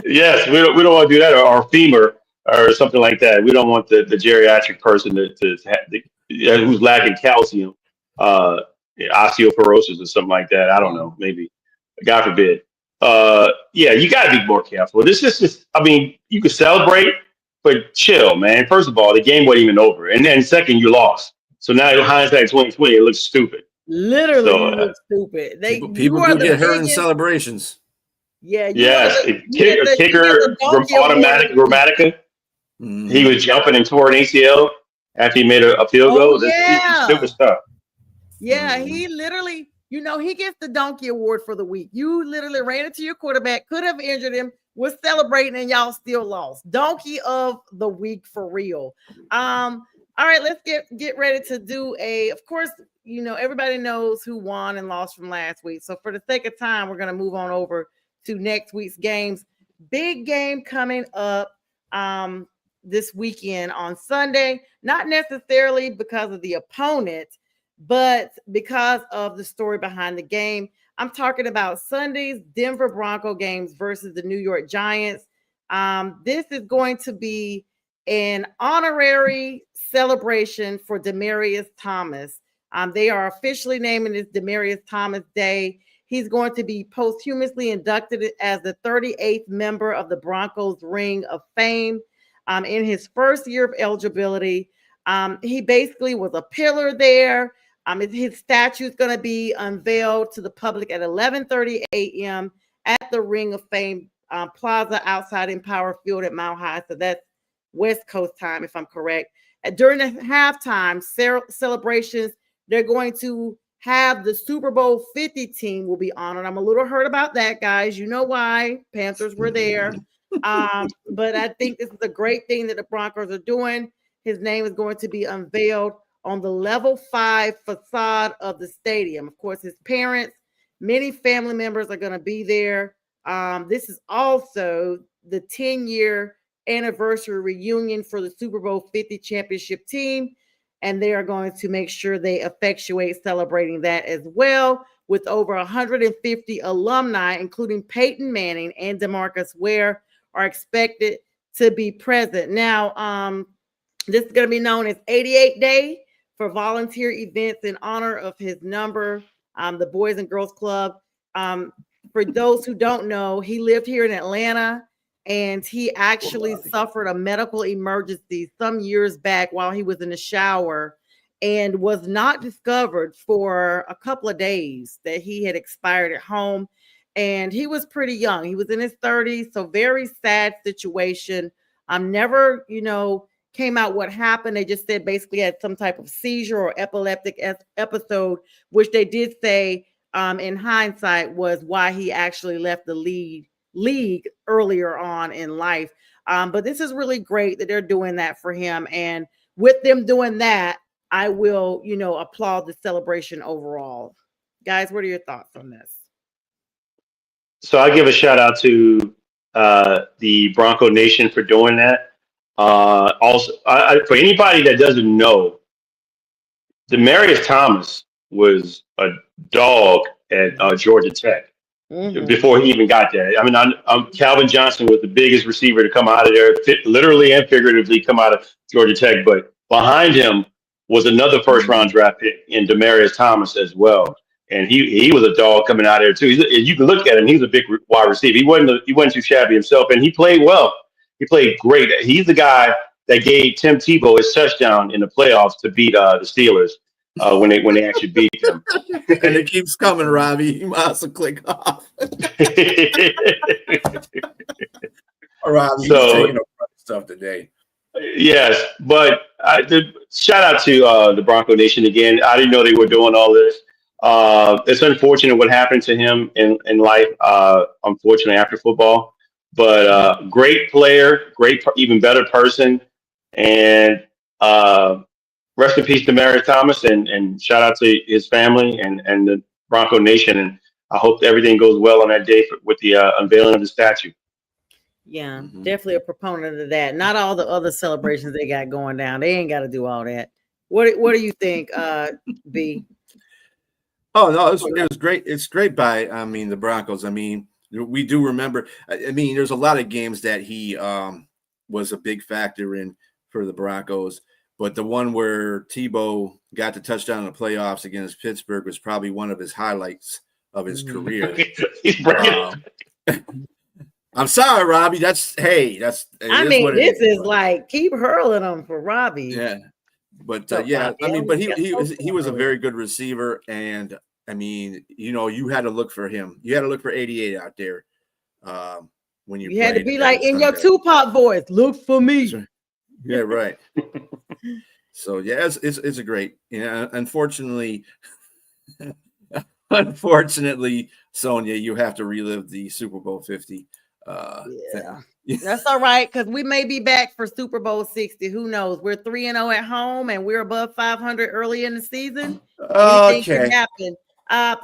Yes, we don't want to do that, or femur or something like that. We don't want the geriatric person to have who's lacking calcium, osteoporosis or something like that. I don't know, maybe, God forbid. You got to be more careful. This is just, I mean, you can celebrate, but chill, man. First of all, the game wasn't even over, and then second, you lost. So now hindsight 2020, it looks stupid. Literally, it looks stupid. People do get hurt in celebrations. Yeah. Yes, kicker, Grammatica. Mm-hmm. He was jumping and tore an ACL after he made a field goal. This stupid stuff. Yeah, he literally, he gets the donkey award for the week. You literally ran into your quarterback, could have injured him, was celebrating, and y'all still lost. Donkey of the week for real. All right, let's get ready to do of course, everybody knows who won and lost from last week. So for the sake of time, we're going to move on over to next week's games. Big game coming up this weekend on Sunday, not necessarily because of the opponent, but because of the story behind the game. I'm talking about Sunday's Denver Bronco games versus the New York Giants. This is going to be an honorary celebration for Demaryius Thomas. They are officially naming this Demaryius Thomas Day. He's going to be posthumously inducted as the 38th member of the Broncos Ring of Fame. In his first year of eligibility, he basically was a pillar there. His statue is going to be unveiled to the public at 11:30 a.m. at the Ring of Fame Plaza outside Empower Field at Mile High. So that's West Coast time, if I'm correct. During the halftime celebrations, they're going to have the Super Bowl 50 team will be honored. I'm a little hurt about that, guys. You know why? Panthers were there. But I think this is a great thing that the Broncos are doing. His name is going to be unveiled on the level 5 facade of the stadium. Of course, his parents, many family members are going to be there. This is also the 10-year anniversary reunion for the Super Bowl 50 championship team. And they are going to make sure they effectuate celebrating that as well, with over 150 alumni, including Peyton Manning and DeMarcus Ware, are expected to be present. Now, this is going to be known as 88 Day for volunteer events in honor of his number, the Boys and Girls Club. For those who don't know, he lived here in Atlanta, and he actually suffered a medical emergency some years back while he was in the shower, and was not discovered for a couple of days that he had expired at home. And he was pretty young. He was in his 30s, so very sad situation. Never, came out what happened. They just said basically had some type of seizure or epileptic episode, which they did say in hindsight was why he actually left the league earlier on in life. But this is really great that they're doing that for him. And with them doing that, I will, applaud the celebration overall. Guys, what are your thoughts on this? So I give a shout out to the Bronco Nation for doing that. Also, for anybody that doesn't know, Demaryius Thomas was a dog at Georgia Tech before he even got there. I mean, Calvin Johnson was the biggest receiver to come out of there, literally and figuratively come out of Georgia Tech. But behind him was another first-round draft pick in Demaryius Thomas as well. And he was a dog coming out of there too. You can look at him; he's a big wide receiver. He wasn't too shabby himself, and he played well. He played great. He's the guy that gave Tim Tebow his touchdown in the playoffs to beat the Steelers when they actually beat them. And it keeps coming, Robbie. You must have click off. Robbie, he's taking up stuff today. Yes, but shout out to the Bronco Nation again. I didn't know they were doing all this. It's unfortunate what happened to him in life, unfortunately, after football. But great player, even better person. And rest in peace, Demaryius Thomas, and shout out to his family and the Bronco Nation. And I hope everything goes well on that day with the unveiling of the statue. Yeah, definitely a proponent of that. Not all the other celebrations they got going down. They ain't got to do all that. What do you think, B? Oh no, it was great. It's great by the Broncos. We do remember. There's a lot of games that he was a big factor in for the Broncos, but the one where Tebow got the touchdown in the playoffs against Pittsburgh was probably one of his highlights of his career. I'm sorry, Robbie. This is like keep hurling them for Robbie. Yeah, but he was a very good receiver, and you had to look for him. You had to look for 88 out there when you had to be like in your Tupac voice. Look for me. Yeah, right. So yeah, it's a great. Unfortunately, Sonja, you have to relive the Super Bowl 50. That's all right, because we may be back for Super Bowl 60. Who knows? We're 3-0 at home, and we're above 500 early in the season. Anything can happen.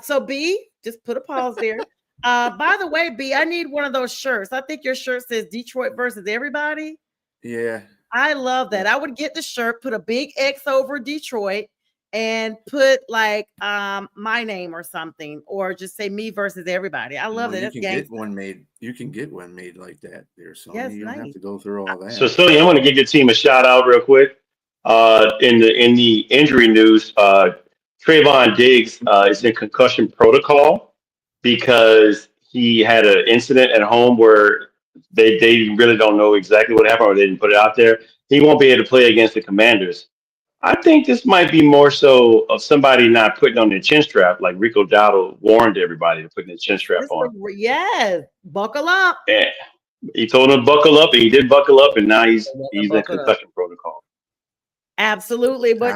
So B, just put a pause there. By the way, B, I need one of those shirts. I think your shirt says Detroit versus everybody. Yeah, I love that. I would get the shirt, put a big X over Detroit, and put like my name or something, or just say me versus everybody. I love that. You can get one made like that there, so you don't have to go through all that. So Sonja, I want to give your team a shout out real quick. In the injury news, Trayvon Diggs is in concussion protocol because he had an incident at home where they really don't know exactly what happened, or they didn't put it out there. He won't be able to play against the Commanders. I think this might be more so of somebody not putting on their chin strap, like Rico Dowdle warned everybody to put their chin strap on. Yes, buckle up. Yeah. He told him to buckle up, and he did buckle up, and now he's in concussion protocol. Absolutely, but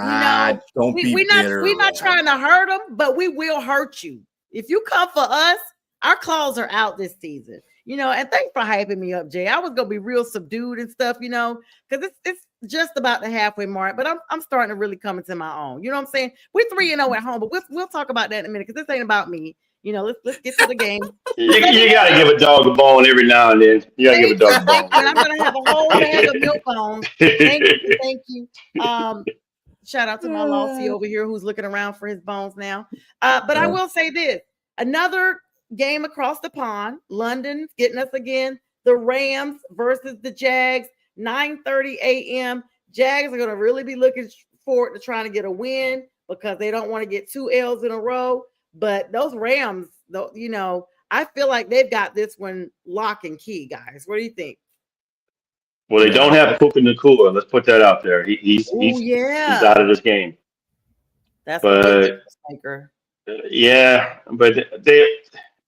we're not trying to hurt him, but we will hurt you if you come for us. Our claws are out this season. And thanks for hyping me up, Jay. I was gonna be real subdued and stuff, because it's just about the halfway mark, but I'm starting to really come into my own. You know what I'm saying? We're 3-0 at home, but we'll talk about that in a minute because this ain't about me. Let's get to the game. You got to give a dog a bone every now and then. You got to give a Thank you, dog a thank bone. you. And I'm gonna have a whole bag of milk bones. Thank you, thank you. Shout out to my Lossie over here who's looking around for his bones now. But I will say this: another game across the pond. London's getting us again. The Rams versus the Jags, 9:30 a.m. Jags are going to really be looking forward to trying to get a win because they don't want to get 2 L's in a row. But those Rams, I feel like they've got this one lock and key, guys. What do you think? Well, they don't have Puka Nakua. Let's put that out there. He's out of this game. That's a big But difference maker. yeah, but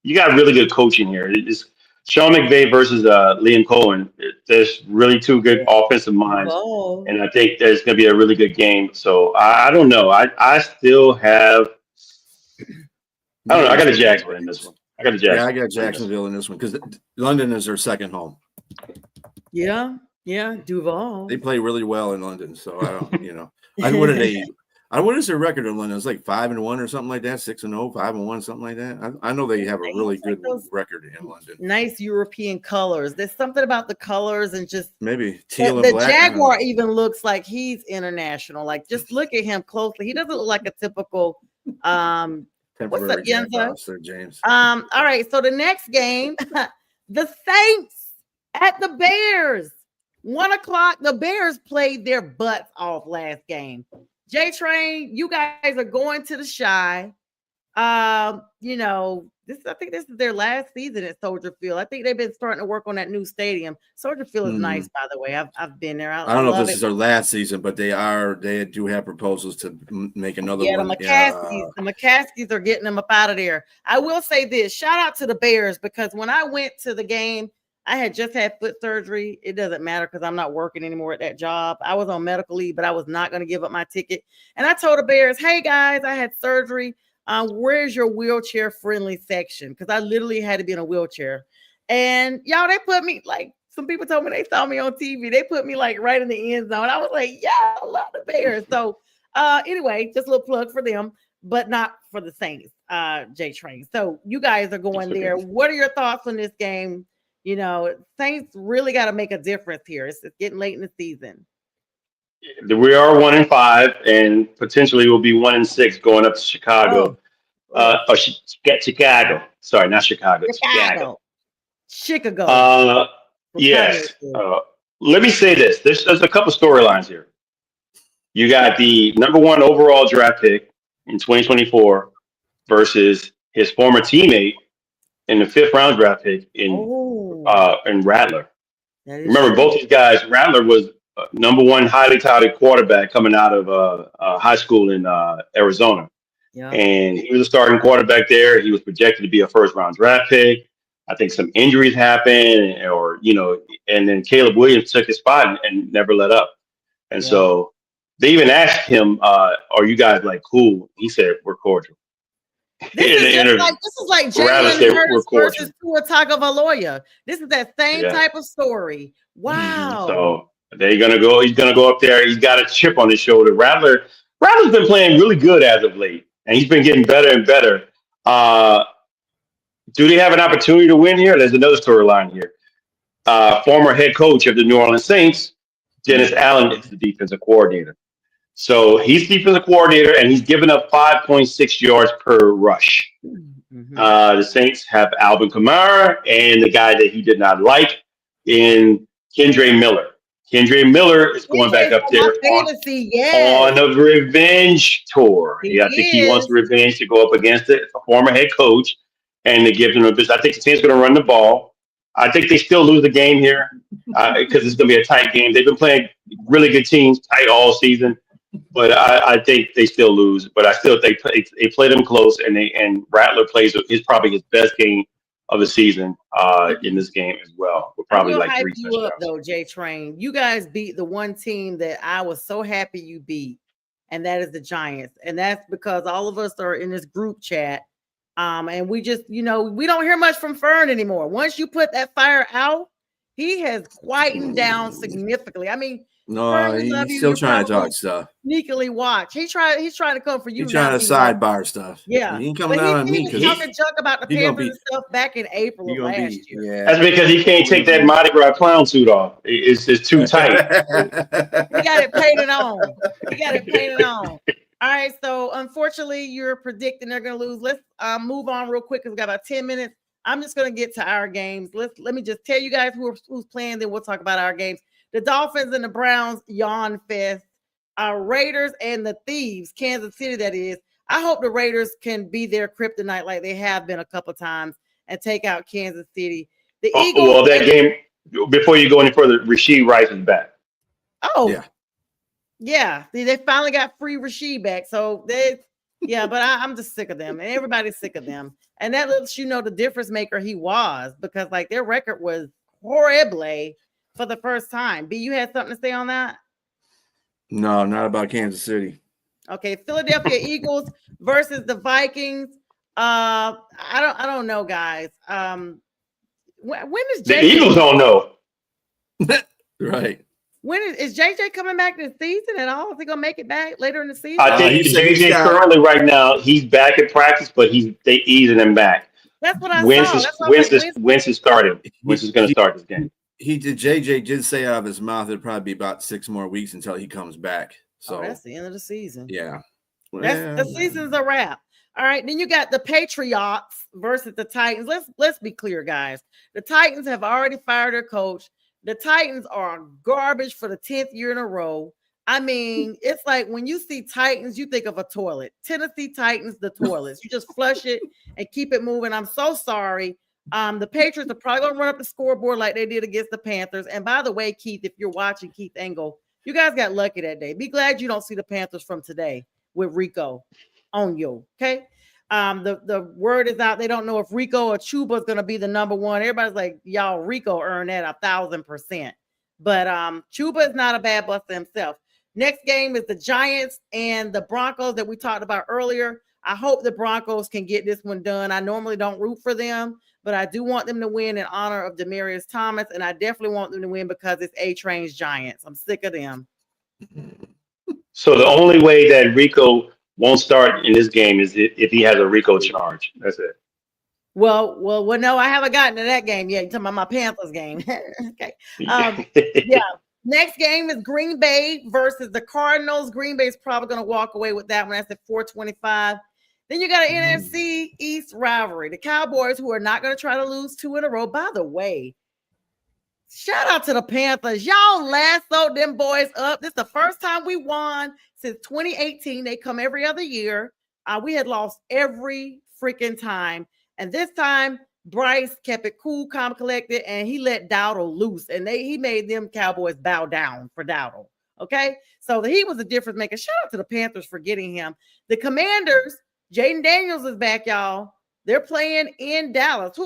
you got really good coaching here. It's Sean McVay versus Liam Cohen. There's really two good offensive minds, and I think there's going to be a really good game. So I don't know. I still have. I don't know. I got the Jags in this one. I got the Jags. Yeah, I got Jacksonville in this one because London is their second home. Yeah, Duval. They play really well in London, so I don't. What are they? What is their record in London? It's like 5-1 or something like that, 6-0, 5-1, something like that. I know they have a really good record in London. Nice European colors. There's something about the colors and just maybe teal and the black. Jaguar even looks like he's international. Like just look at him closely. He doesn't look like a typical what's up, Yenza? James. All right. So the next game, the Saints at the Bears. 1:00. The Bears played their butts off last game. JTrain, you guys are going to the Shy. I think this is their last season at Soldier Field. I think they've been starting to work on that new stadium. Soldier Field is nice, by the way. I've been there. I don't know if this is their last season, but they do have proposals to make another one. The McCaskies are getting them up out of there. I will say this: shout out to the Bears because when I went to the game, I had just had foot surgery. It doesn't matter because I'm not working anymore at that job. I was on medical leave, but I was not going to give up my ticket. And I told the Bears, "Hey guys, I had surgery. Where's your wheelchair friendly section?" Because I literally had to be in a wheelchair. And y'all, they put me like some people told me they saw me on TV. They put me like right in the end zone. I was like, yeah, I love the Bears. So anyway, just a little plug for them, but not for the Saints, JTrain. So you guys are going there. What are your thoughts on this game? Saints really got to make a difference here. It's getting late in the season. We are 1-5, and potentially we'll be 1-6 going up to Chicago. Chicago. Sorry, not Chicago. Chicago. Yes. Let me say this. There's a couple storylines here. You got the number 1 overall draft pick in 2024 versus his former teammate in the 5th round draft pick in Rattler. Remember, both these guys, Rattler was number 1 highly touted quarterback coming out of high school in Arizona. Yeah. And he was a starting quarterback there. He was projected to be a 1st round draft pick. I think some injuries happened and then Caleb Williams took his spot and never let up. And so they even asked him, are you guys like cool? He said, we're cordial. This is like Jalen Hurts versus Tua Tagovailoa. This is that same type of story. Wow. So he's gonna go up there. He's got a chip on his shoulder. Rattler's been playing really good as of late, and he's been getting better and better. Do they have an opportunity to win here? There's another storyline here. Former head coach of the New Orleans Saints, Dennis Allen, is the defensive coordinator. So he's defensive coordinator, and he's given up 5.6 yards per rush. Mm-hmm. The Saints have Alvin Kamara and the guy that he did not like in Kendre Miller. Kendre Miller is going back up there on a revenge tour. I think he wants revenge to go up against a former head coach, and they give him a business. I think the team's going to run the ball. I think they still lose the game here because it's going to be a tight game. They've been playing really good teams tight all season. But I think they still lose. But I still think they play them close, and Rattler plays probably his best game of the season in this game as well. With probably like 3 touchdowns. You up though, JTrain. You guys beat the one team that I was so happy you beat, and that is the Giants. And that's because all of us are in this group chat. And we just, we don't hear much from Fern anymore. Once you put that fire out, he has quietened down significantly. I mean, No, Fern, we love he's you. still You're trying to probably talk stuff. sneakily watch. He's trying to come for you. He's trying to sidebar stuff. Yeah. He ain't coming out on He me was because talking junk about the he gonna Panthers be and stuff back in April of last year. yeah. That's because he can't take that Mardi Gras clown suit off. It's too tight. He got it painted on. All right. So unfortunately, you're predicting they're going to lose. Let's move on real quick because we got about 10 minutes. I'm just going to get to our games. Let me just tell you guys who's playing. Then we'll talk about our games. The Dolphins and the Browns yawn fest. Our Raiders and the Thieves, Kansas City. That is. I hope the Raiders can be their kryptonite like they have been a couple times and take out Kansas City. The Eagles. Well, that game. Before you go any further, Rasheed Rice is back. Oh, yeah. They finally got free Rasheed back. So but I'm just sick of them, and everybody's sick of them. And that lets you know the difference maker he was, because like their record was horrible for the first time. B, you had something to say on that? No, not about Kansas City. Okay, Philadelphia Eagles versus the Vikings. I don't know, guys. When is the Eagles don't know? Right. When is JJ coming back this season at all? Is he gonna make it back later in the season? I think JJ currently right now he's back at practice, but they easing him back. That's what I saw. Wentz is starting. Wentz is going to start this game. JJ did say out of his mouth it'd probably be about 6 more weeks until he comes back. So that's the end of the season. Yeah. The season's a wrap. All right. Then you got the Patriots versus the Titans. Let's be clear, guys. The Titans have already fired their coach. The Titans are garbage for the 10th year in a row. I mean, it's like when you see Titans, you think of a toilet. Tennessee Titans, the toilets. You just flush it and keep it moving. I'm so sorry. The Patriots are probably going to run up the scoreboard like they did against the Panthers. And by the way, Keith, if you're watching, Keith Engel, you guys got lucky that day. Be glad you don't see the Panthers from today with Rico on you, okay? The word is out. They don't know if Rico or Chuba is going to be the number one. Everybody's like, y'all, Rico earned that 1,000%. But Chuba is not a bad buster himself. Next game is the Giants and the Broncos that we talked about earlier. I hope the Broncos can get this one done. I normally don't root for them, but I do want them to win in honor of Demaryius Thomas, and I definitely want them to win because it's JTrain's Giants. I'm sick of them. So the only way that Rico won't start in this game is if he has a Rico charge. That's it. Well, no, I haven't gotten to that game yet. You're talking about my Panthers game. Okay. Yeah. Next game is Green Bay versus the Cardinals. Green Bay is probably going to walk away with that one. That's at 425. Then you got an NFC East rivalry. The Cowboys, who are not going to try to lose 2 in a row. By the way, shout out to the Panthers. Y'all lassoed them boys up. This is the first time we won since 2018. They come every other year. We had lost every freaking time. And this time, Bryce kept it cool, calm, collected, and he let Dowdle loose. And he made them Cowboys bow down for Dowdle. Okay? So he was a difference maker. Shout out to the Panthers for getting him. The Commanders, Jaden Daniels is back, y'all. They're playing in Dallas.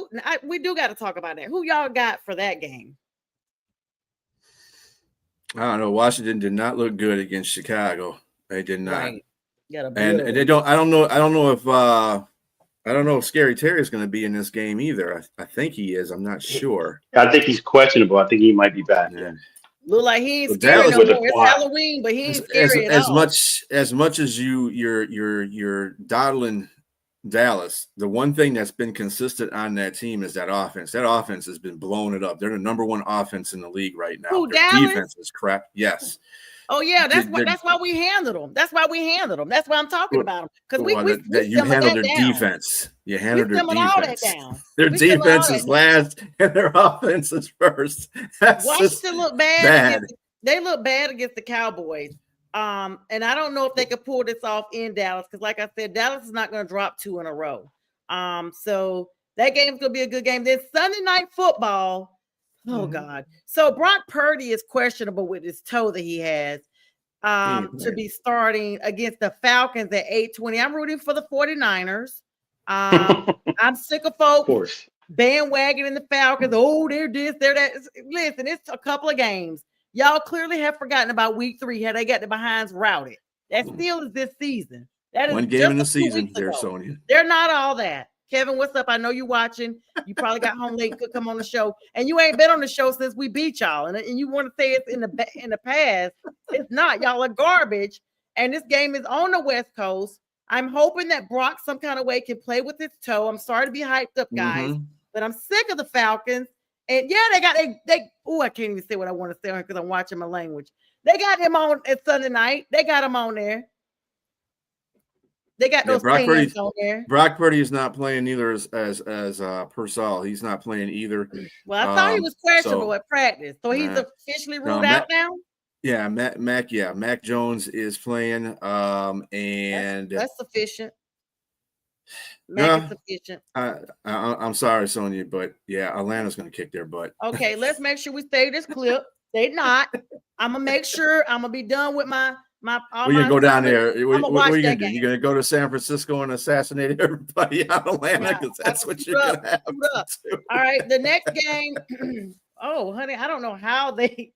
We do got to talk about that. Who y'all got for that game? I don't know. Washington did not look good against Chicago. They did not. Right. And they don't. I don't know if Scary Terry is going to be in this game either. I think he is. I'm not sure. I think he's questionable. I think he might be back. Yeah. Look like he ain't scary no more. It's Halloween, but he ain't scary at all. As much as you're dawdling Dallas, the one thing that's been consistent on that team is that offense. That offense has been blowing it up. They're the number 1 offense in the league right now. Who, Their Dallas? defense is crap. Yes. Oh yeah, that's why we handled them. That's why I'm talking about them, because you handled their defense. You handled their defense. All that down. Their defense is last, and their offense is first. Washington look bad. They look bad against the Cowboys. And I don't know if they could pull this off in Dallas, because like I said, Dallas is not going to drop 2 in a row. So that game's going to be a good game. Then Sunday Night Football. Oh, God. So Brock Purdy is questionable with his toe that he has to be starting against the Falcons at 8:20. I'm rooting for the 49ers. I'm sick of folks bandwagoning the Falcons. Oh, they're this, they're that. Listen, it's a couple of games. Y'all clearly have forgotten about week 3, how they got the behinds routed. That still is this season. That is one game in the season there, Sonja. They're not all that. Kevin, what's up? I know you watching. You probably got home late, could come on the show, and you ain't been on the show since we beat y'all. And you want to say it's in the past? It's not. Y'all are garbage. And this game is on the West Coast. I'm hoping that Brock some kind of way can play with his toe. I'm sorry to be hyped up, guys, but I'm sick of the Falcons. And yeah, they. Oh, I can't even say what I want to say because I'm watching my language. They got him on at Sunday night. They got him on there. They got those fans on there. Brock Purdy is not playing either as Purcell. He's not playing either. Well, I thought he was questionable at practice, so he's officially ruled out now. Yeah, Mac Jones is playing. And that's sufficient. Mac is sufficient. I'm sorry, Sonja, but yeah, Atlanta's going to kick their butt. Okay, let's make sure we save this clip. They not. I'm gonna make sure I'm gonna be done with my. We're gonna go down there. What are you gonna do? You're gonna go to San Francisco and assassinate everybody out of Atlanta because that's what you're gonna have to do. All right, the next game. Oh, honey, I don't know how this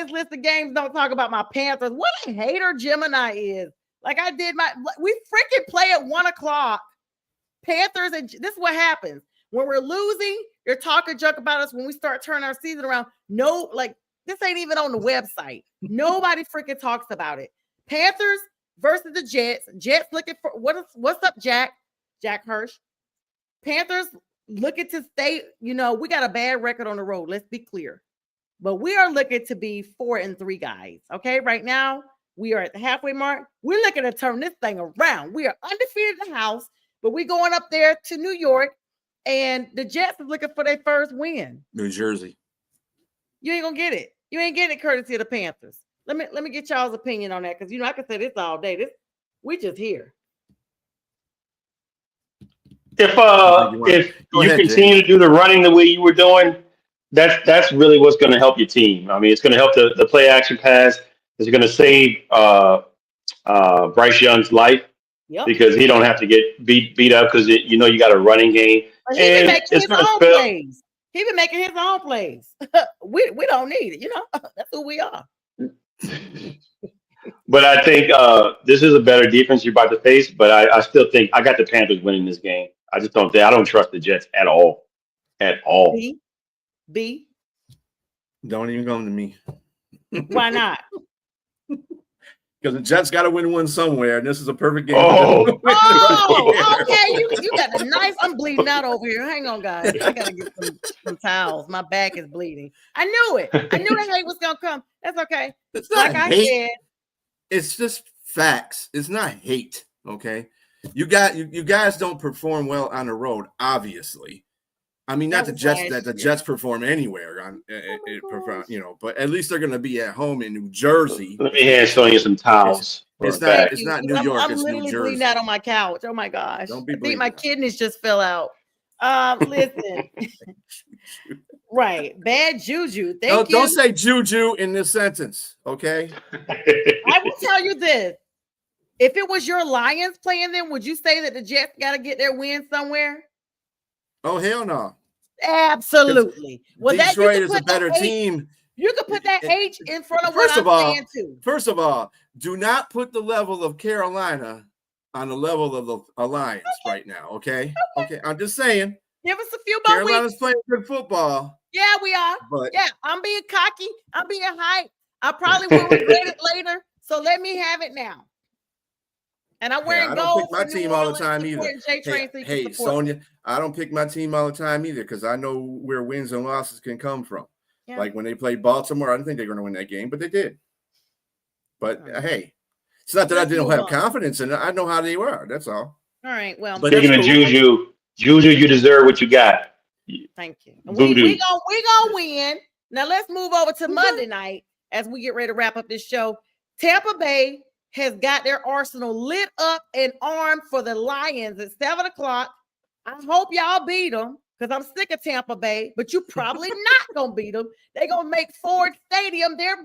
list of games don't talk about my Panthers. What a hater Gemini is. Like we freaking play at 1:00. Panthers, and this is what happens when we're losing. You're talking junk about us when we start turning our season around. No, like this ain't even on the website. Nobody freaking talks about it. Panthers versus the Jets. Jets looking for what's up, Jack Hirsch. Panthers looking to stay. We got a bad record on the road. Let's be clear, but we are looking to be 4-3 guys. Okay, right now we are at the halfway mark. We're looking to turn this thing around. We are undefeated in the house, but we're going up there to New York, and the Jets is looking for their first win. New Jersey. You ain't gonna get it. You ain't getting it courtesy of the Panthers. Let me get y'all's opinion on that because I can say this all day. We just here. If you continue to do the running the way you were doing, that's really what's going to help your team. I mean, it's going to help the play action pass. It's going to save Bryce Young's life because he don't have to get beat up because you got a running game. He been making his own plays. He been making his own plays. We don't need it. That's who we are. But I think this is a better defense you're about to face. But I still think I got the Panthers winning this game. I just don't trust the Jets at all. At all. B. Don't even come to me. Why not? Because the Jets got to win one somewhere, and this is a perfect game. Okay. You got the nice. I'm bleeding out over here. Hang on, guys. I got to get some towels. My back is bleeding. I knew it. I knew that hate was going to come. That's okay. It's not hate. It's just facts. It's not hate, okay? You guys don't perform well on the road, obviously. I mean, not the Jets that the Jets perform anywhere but at least they're going to be at home in New Jersey. Let me hand Sonja some towels. It's not New York. It's New Jersey. I'm bleeding out on my couch. Oh my gosh! Don't be I think my kidneys just fell out. Listen, right? Bad juju. Don't say juju in this sentence, okay? I will tell you this: if it was your Lions playing them, would you say that the Jets got to get their win somewhere? Oh, hell no. Absolutely. Well, Detroit is a better team. You could put that H in front of what I'm saying, too. First of all, do not put the level of Carolina on the level of the Alliance right now, okay? Okay, I'm just saying. Give us a few more Carolina's weeks. playing good football. Yeah, we are. Yeah, I'm being cocky. I'm being hyped. I probably will regret it later, so let me have it now. And I'm wearing gold. I don't pick my team all the time either. Hey, Sonja, I don't pick my team all the time either because I know where wins and losses can come from. Yeah. Like when they played Baltimore, I didn't think they were going to win that game, but they did. But hey, it's not that I didn't have confidence in it. I know how they were. That's all. All right. Well, speaking of Juju, you deserve what you got. Thank you. We gonna win. Now let's move over to Monday night as we get ready to wrap up this show. Tampa Bay has got their arsenal lit up and armed for the Lions at 7:00. I hope y'all beat them because I'm sick of Tampa Bay, but you probably not going to beat them. They're going to make Ford Stadium their,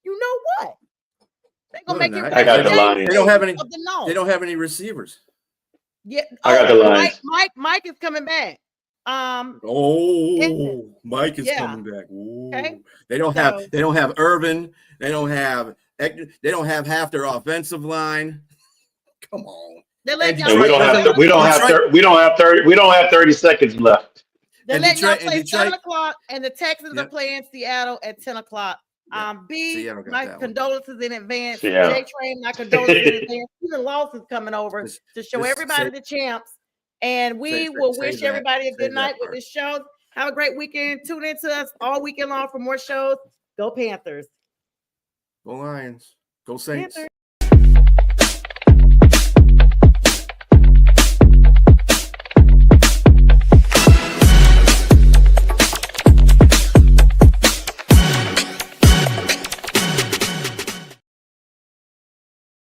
you know what? They're going to make it. I got the Lions. They don't have any receivers. Yeah. I got the Lions. Mike is coming back. Mike is coming back. Ooh. Okay. They don't have Irvin. They don't have half their offensive line. Come on. They're letting And y'all And we play don't at have 7 we don't o'clock. have 30, we don't have 30 we don't have 30 seconds left. They're And letting y'all Detroit- and play Detroit- 7 o'clock, and the Texans are Yep. playing Seattle at 10 o'clock. Yeah. B, Seattle got my that one. condolences in advance. Yeah. J-Train, my condolences in advance. Even Lawson's coming over Just- to show just everybody say- the champs. And we say will that. wish everybody a Say good that night with part. this show. Have a great weekend. Tune in to us all weekend long for more shows. Go Panthers. Go Lions. Go Saints. Panthers.